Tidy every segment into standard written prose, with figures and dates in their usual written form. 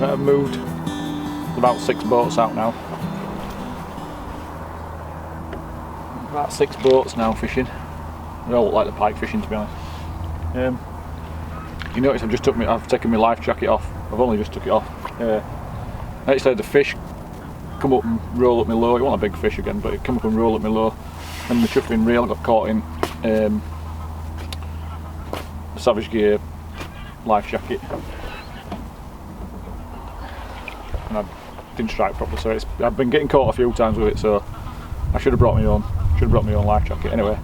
I've moved about 6 boats out now. About 6 boats now fishing. They all look like the pike fishing, to be honest. You notice I've taken my life jacket off. I've only just took it off. Actually, the fish come up and roll up my low. It wasn't a big fish again, but it come up and roll up my low. And the chuffing reel got caught in Savage Gear life jacket. And I didn't strike properly, so I've been getting caught a few times with it, so I should have brought my own life jacket. Anyway,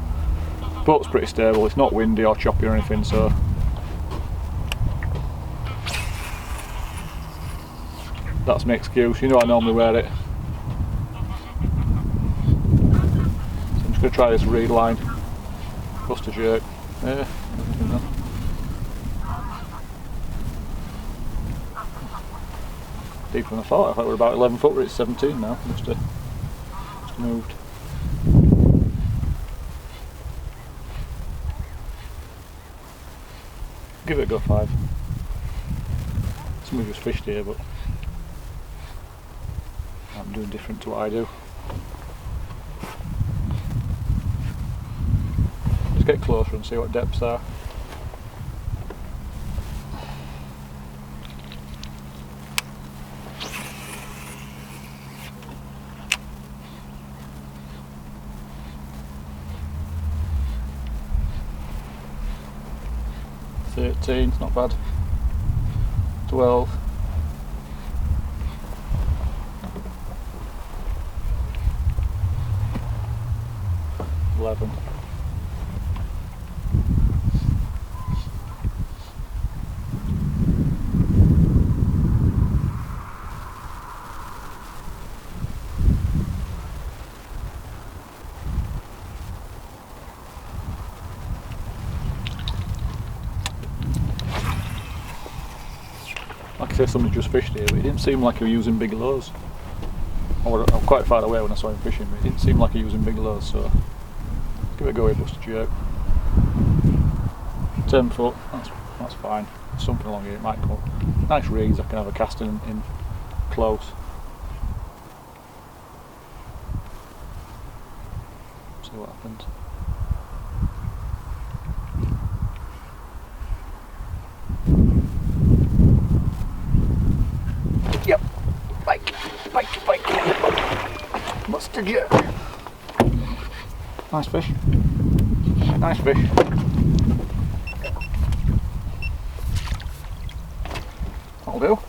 boat's pretty stable, it's not windy or choppy or anything, so that's my excuse. You know I normally wear it. So I'm just going to try this reed line, bust a jerk. Deeper than I thought. I thought we were about 11 foot, but it's 17 now. Just moved. Give it a go 5. Somebody just fished here, but I'm doing different to what I do. Let's get closer and see what depths are. It's not bad. 12. 11. Like I said, somebody just fished here, but it didn't seem like he was using big lows. I'm quite far away when I saw him fishing, but it didn't seem like he was using big lows, so give it a go here, bust a jerk. 10 foot, that's fine. Something along here, it might come up. Nice reeds, I can have a cast in close. See what happens. Yep, Pike. Bust a jerk. Nice fish. Nice fish. That'll do.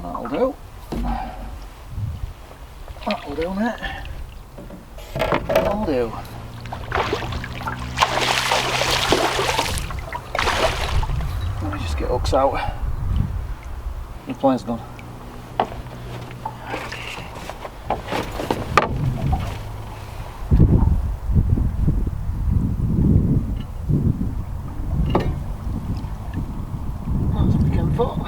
That'll do. That'll do, mate. That'll do. Let me just get hooks out. The plane's done. That's a 10 foot.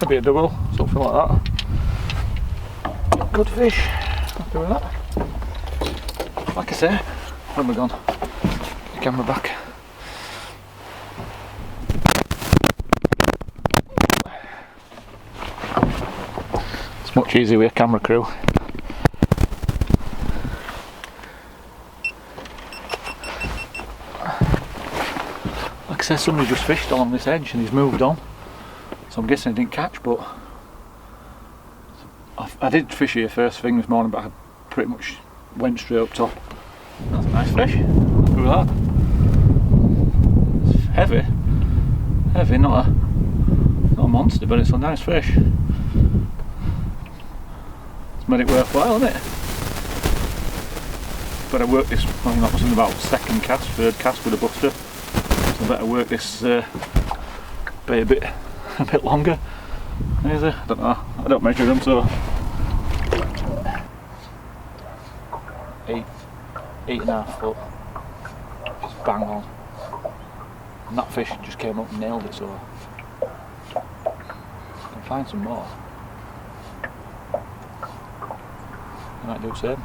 Maybe a double, something like that. Good fish. Happy with that. Like I say, when we're gone, the camera back. It's much easier with a camera crew. Like I said, somebody just fished along this edge and he's moved on. So I'm guessing I didn't catch, but I did fish here first thing this morning, but I pretty much went straight up top. That's a nice fish. Look at that. It's heavy, not a monster, but it's a nice fish. It's made it worthwhile, hasn't it? Better work this. I think that was about third cast with a buster. So I better work this bait a bit longer. Is it? I don't know. I don't measure them, so 8.5 foot. Just bang on. And that fish just came up and nailed it, so find some more. I might do the same.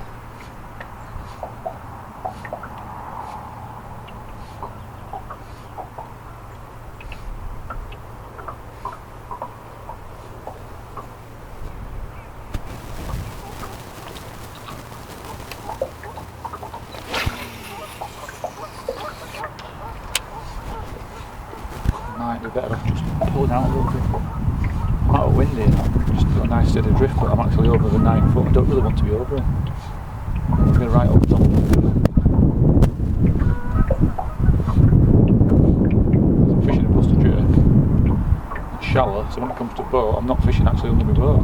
Might be better off just pulling out a little bit. I'm out of wind here now. Just got a nice steady drift, but I'm actually over the 9 foot. I don't really want to be over it. I'm going right up top. I'm fishing a busted jerk. It's shallow, so when it comes to boat, I'm not fishing actually under my boat.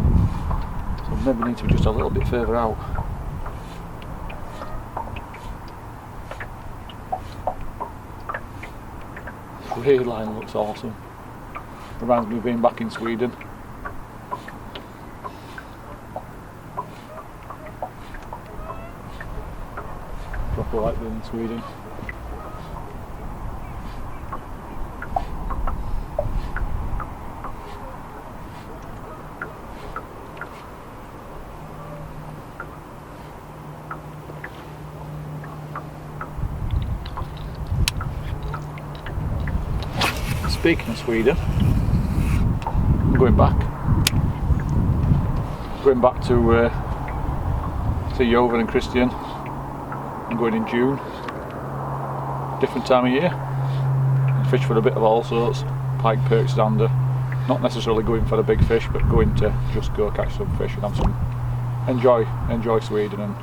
So I maybe need to be just a little bit further out. The rear line looks awesome. Reminds me of being back in Sweden. Proper like being in Sweden. Speaking of Sweden, I'm going back. Going back to see Jovan and Christian. I'm going in June. Different time of year. Fish for a bit of all sorts. Pike, perch, zander. Not necessarily going for a big fish, but going to just go catch some fish and have some enjoy Sweden and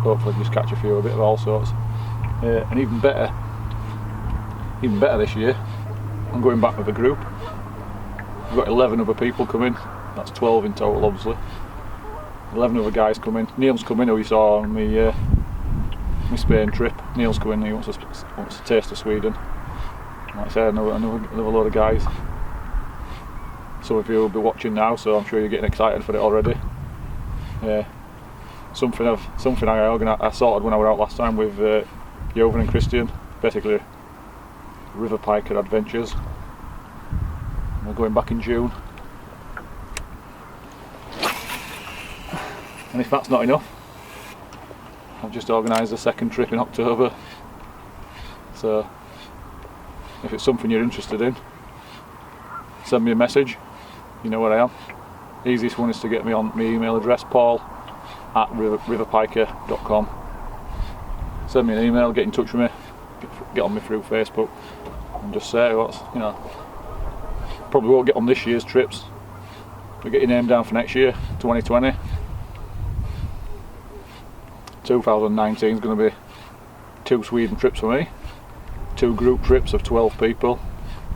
hopefully just catch a few, a bit of all sorts. And even better this year, I'm going back with a group. We've got 11 other people coming. That's 12 in total, obviously. 11 other guys coming. Neil's coming, who we saw on my Spain trip. Neil's coming. He wants a taste of Sweden. Like I said, another load of guys. Some of you will be watching now, so I'm sure you're getting excited for it already. Something I sorted when I was out last time with Jovan and Christian. Basically, Riverpiker adventures. We're going back in June. And if that's not enough, I've just organised a second trip in October. So if it's something you're interested in, send me a message. You know where I am. Easiest one is to get me on my email address, paul@riverpiker.com. Send me an email, get in touch with me, get on me through Facebook, and just say probably won't get on this year's trips, but get your name down for next year, 2020. 2019 is going to be 2 Sweden trips for me, 2 group trips of 12 people.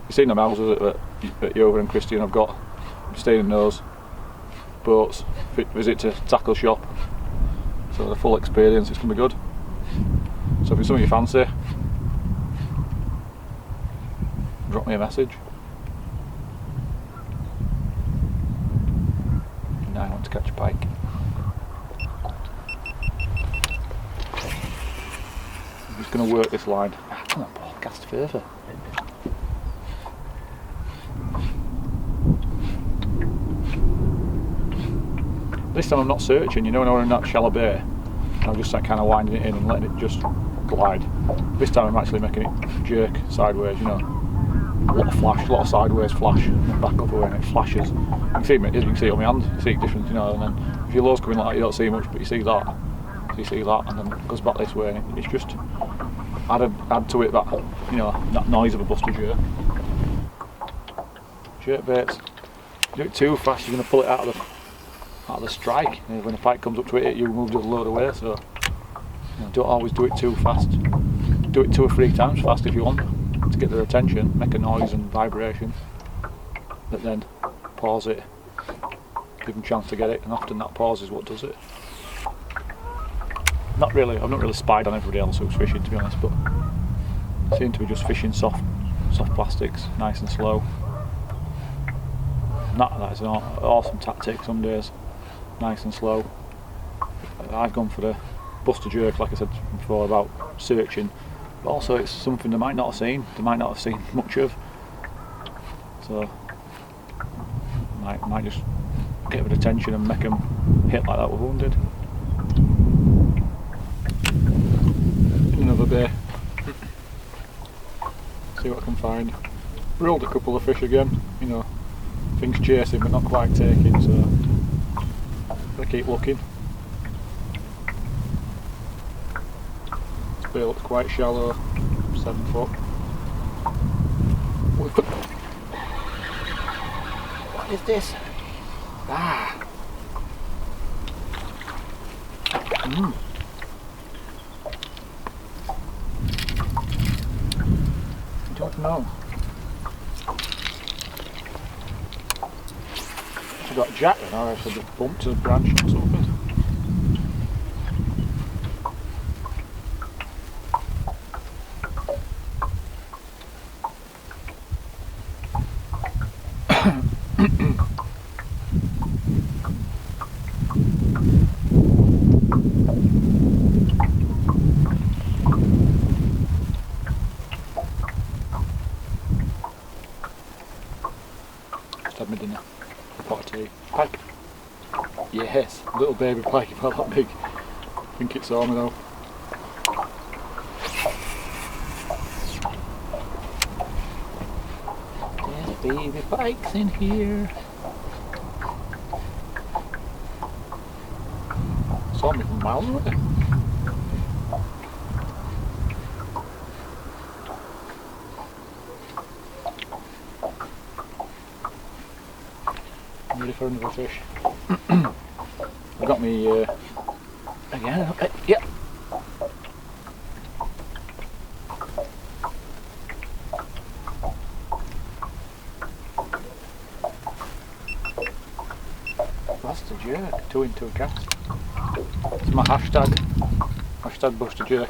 You've seen them houses at Jovan and Christian. I'm staying in those boats, visit to tackle shop, so the full experience. It's going to be good. So if it's something you fancy, drop me a message. Now I want to catch a pike. I'm just going to work this line. Come on, Paul, cast further. This time I'm not searching, when I'm in that shallow bay, I'm just kind of winding it in and letting it just glide. This time I'm actually making it jerk sideways, a lot of flash, a lot of sideways flash, and back up away and it flashes. You can see it on my hand, you see it different, and then if your low's coming like that you don't see much, but you see that. So you see that, and then it goes back this way, and it's just add to it that that noise of a busted jerk. Jerk baits, do it too fast, you're going to pull it out of the strike. When the pike comes up to it, you move the load away. So don't always do it too fast. Do it 2 or 3 times fast if you want to get their attention, make a noise and vibration, but then pause it, give them a chance to get it, and often that pause is what does it. I've not really spied on everybody else who's fishing, to be honest, but I seem to be just fishing soft plastics, nice and slow. That is an awesome tactic some days, nice and slow. I've gone for the buster jerk, like I said before, about searching, but also it's something they might not have seen much of. So Might just get a bit of tension and make them hit like that with one did. Another bay. See what I can find. Rolled a couple of fish again, you know, things chasing but not quite taking, so gotta keep looking. This bay looks quite shallow, 7 foot. What is this? Ah! I don't know. I've got jack and I actually just bumped a branch or something. Just had my dinner. A pot of tea. Pike. Yes, little baby pike about that big. I think it's on me though. There's baby pikes in here. Saw me from miles away. I'm ready for another fish. I've got me again. Yep. That's the jerk. 2 into a cast. It's my hashtag. Hashtag Buster Jerk.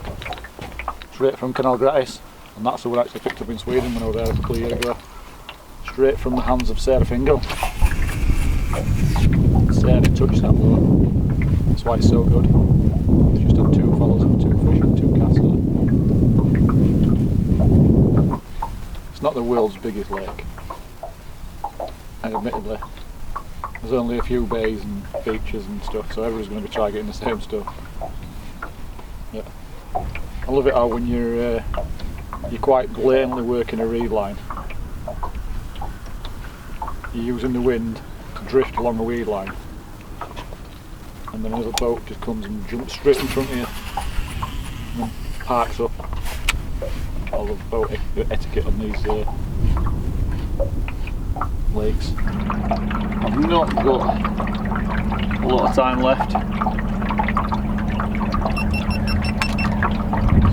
Straight from Canal Gratis, and that's the one I actually picked up in Sweden when I was there a couple of years ago. Straight from the hands of Sarah Fingal. Sarah touched that low. That's why it's so good. It's just had 2 follows and 2 fish and 2 casts on it. It's not the world's biggest lake, and admittedly there's only a few bays and beaches and stuff, so everyone's going to be targeting the same stuff. Yeah. I love it how when you're quite blatantly working a reed line, you're using the wind to drift along the weed line, and then another boat just comes and jumps straight in front of you and then parks up. All the boat etiquette on these lakes. I've not got a lot of time left,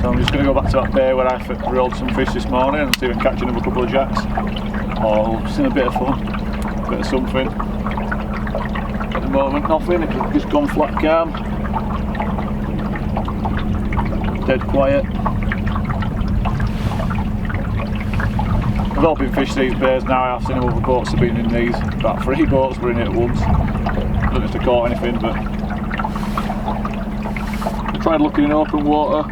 so I'm just going to go back to that bay where I reeled some fish this morning and see if I can catch another couple of jacks, or just in a bit of fun, a bit of something. At the moment nothing, it's just gone flat calm, dead quiet. Developing fish these bays now. I've seen other boats have been in these. About 3 boats were in it at once. I don't know if they caught anything, but I tried looking in open water.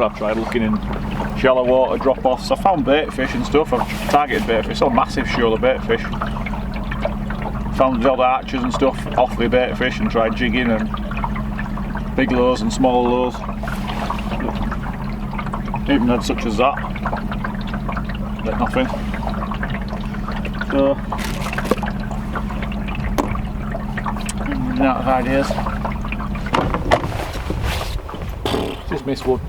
I've tried looking in shallow water drop offs. I found bait fish and stuff. I've targeted bait fish. Saw massive shoal of bait fish. Found the odd archers and stuff off the bait fish and tried jigging, and big lows and small lows. Even had such as that, but nothing. So, I'm out of ideas. Just missed one.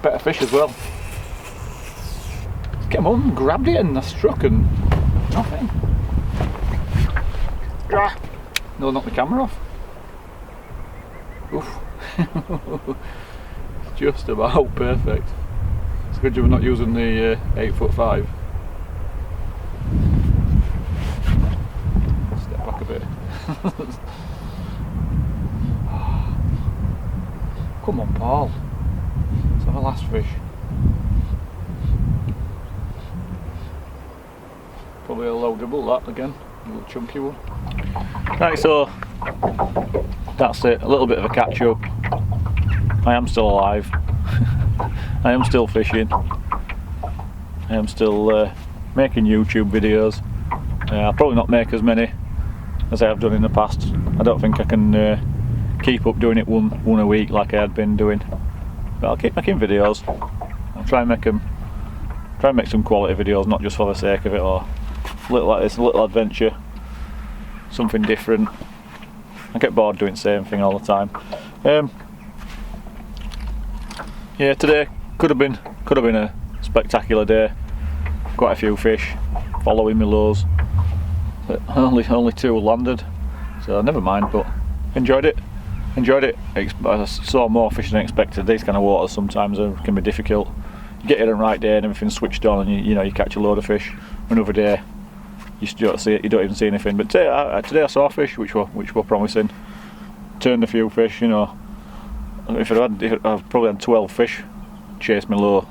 Better fish as well. Came on, grabbed it, and I struck, and nothing. No, knocked the camera off. Oof. Just about perfect. It's good you're not using the 8'5". Step back a bit. Come on, Paul. Let's have a last fish. Probably a low double that again. A little chunky one. Right, so that's it. A little bit of a catch up. I am still alive. I am still fishing. I'm still making YouTube videos. I'll probably not make as many as I have done in the past. I don't think I can keep up doing it one a week like I had been doing. But I'll keep making videos. I'll try and make some quality videos, not just for the sake of it, or little like this, a little adventure, something different. I get bored doing the same thing all the time. Yeah, today could have been a spectacular day. Quite a few fish following me lows, but only 2 landed, so never mind. But enjoyed it. I saw more fish than expected. These kind of waters sometimes can be difficult. You get in the right day and everything's switched on, and you catch a load of fish. Another day you don't see it, you don't even see anything. But today I saw fish which were promising. Turned a few fish, If I'd probably had 12 fish chase me low